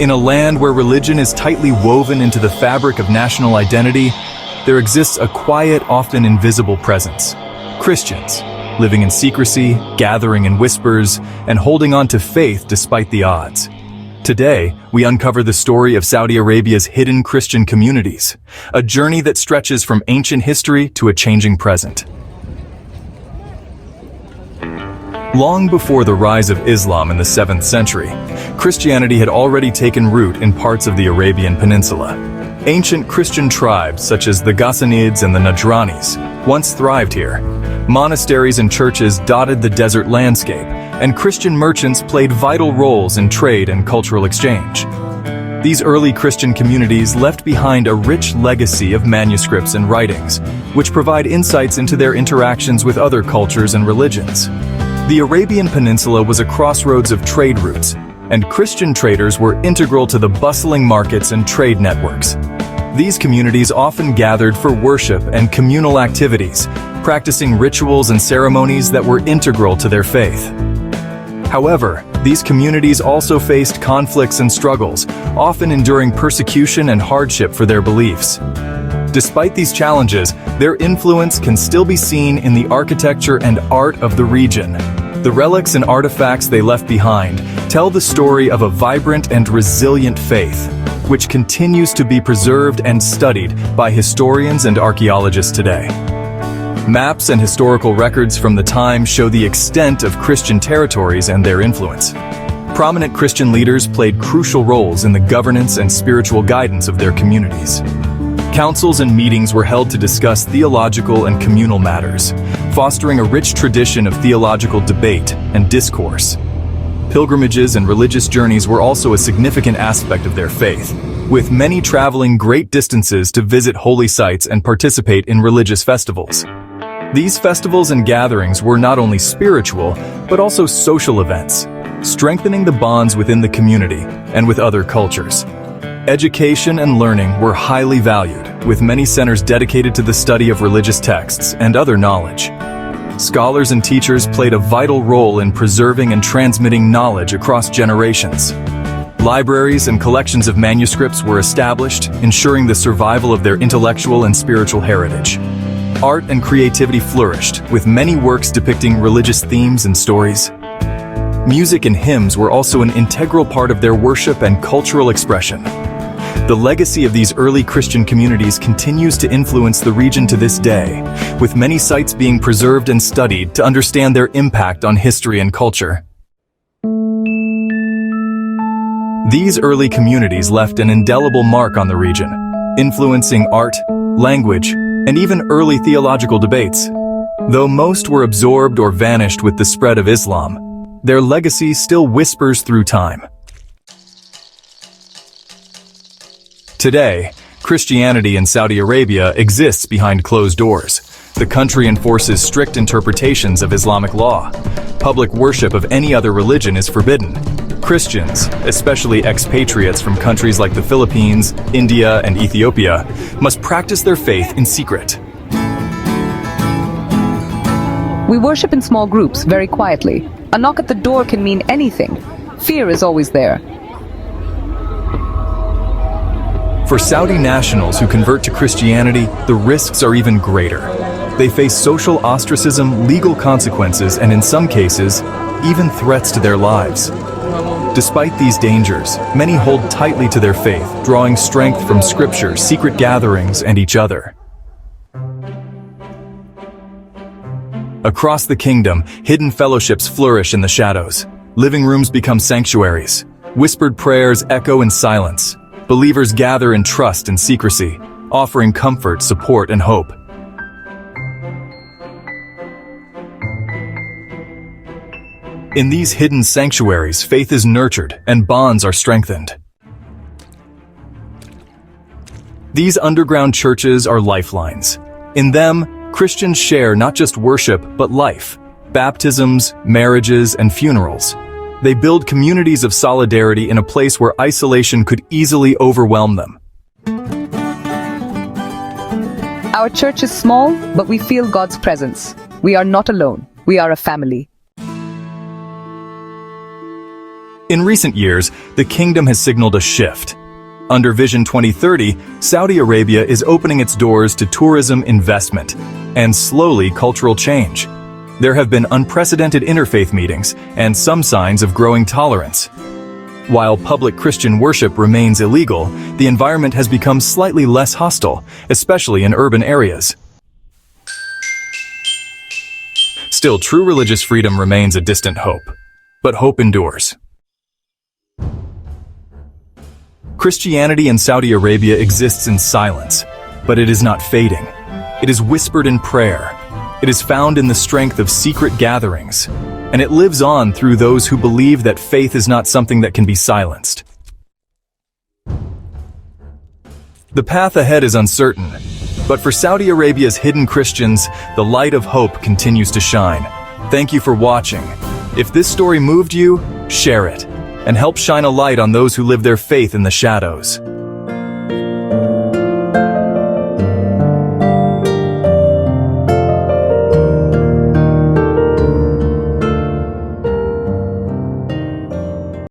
In a land where religion is tightly woven into the fabric of national identity, there exists a quiet, often invisible presence. Christians, living in secrecy, gathering in whispers, and holding on to faith despite the odds. Today, we uncover the story of Saudi Arabia's hidden Christian communities, a journey that stretches from ancient history to a changing present. Long before the rise of Islam in the 7th century, Christianity had already taken root in parts of the Arabian Peninsula. Ancient Christian tribes such as the Ghassanids and the Najranis once thrived here. Monasteries and churches dotted the desert landscape, and Christian merchants played vital roles in trade and cultural exchange. These early Christian communities left behind a rich legacy of manuscripts and writings, which provide insights into their interactions with other cultures and religions. The Arabian Peninsula was a crossroads of trade routes, and Christian traders were integral to the bustling markets and trade networks. These communities often gathered for worship and communal activities, practicing rituals and ceremonies that were integral to their faith. However, these communities also faced conflicts and struggles, often enduring persecution and hardship for their beliefs. Despite these challenges, their influence can still be seen in the architecture and art of the region. The relics and artifacts they left behind tell the story of a vibrant and resilient faith, which continues to be preserved and studied by historians and archaeologists today. Maps and historical records from the time show the extent of Christian territories and their influence. Prominent Christian leaders played crucial roles in the governance and spiritual guidance of their communities. Councils and meetings were held to discuss theological and communal matters, fostering a rich tradition of theological debate and discourse. Pilgrimages and religious journeys were also a significant aspect of their faith, with many traveling great distances to visit holy sites and participate in religious festivals. These festivals and gatherings were not only spiritual, but also social events, strengthening the bonds within the community and with other cultures. Education and learning were highly valued, with many centers dedicated to the study of religious texts and other knowledge. Scholars and teachers played a vital role in preserving and transmitting knowledge across generations. Libraries and collections of manuscripts were established, ensuring the survival of their intellectual and spiritual heritage. Art and creativity flourished, with many works depicting religious themes and stories. Music and hymns were also an integral part of their worship and cultural expression. The legacy of these early Christian communities continues to influence the region to this day, with many sites being preserved and studied to understand their impact on history and culture. These early communities left an indelible mark on the region, influencing art, language, and even early theological debates. Though most were absorbed or vanished with the spread of Islam, their legacy still whispers through time. Today, Christianity in Saudi Arabia exists behind closed doors. The country enforces strict interpretations of Islamic law. Public worship of any other religion is forbidden. Christians, especially expatriates from countries like the Philippines, India, and Ethiopia, must practice their faith in secret. We worship in small groups, very quietly. A knock at the door can mean anything. Fear is always there. For Saudi nationals who convert to Christianity, the risks are even greater. They face social ostracism, legal consequences, and in some cases, even threats to their lives. Despite these dangers, many hold tightly to their faith, drawing strength from scripture, secret gatherings, and each other. Across the kingdom, hidden fellowships flourish in the shadows. Living rooms become sanctuaries. Whispered prayers echo in silence. Believers gather in trust and secrecy, offering comfort, support, and hope. In these hidden sanctuaries, faith is nurtured and bonds are strengthened. These underground churches are lifelines. In them, Christians share not just worship, but life, baptisms, marriages, and funerals. They build communities of solidarity in a place where isolation could easily overwhelm them. Our church is small, but we feel God's presence. We are not alone. We are a family. In recent years, the kingdom has signaled a shift. Under Vision 2030, Saudi Arabia is opening its doors to tourism investment and slowly cultural change. There have been unprecedented interfaith meetings and some signs of growing tolerance. While public Christian worship remains illegal, the environment has become slightly less hostile, especially in urban areas. Still, true religious freedom remains a distant hope. But hope endures. Christianity in Saudi Arabia exists in silence, but it is not fading. It is whispered in prayer. It is found in the strength of secret gatherings, and it lives on through those who believe that faith is not something that can be silenced. The path ahead is uncertain, but for Saudi Arabia's hidden Christians, the light of hope continues to shine. Thank you for watching. If this story moved you, share it, and help shine a light on those who live their faith in the shadows.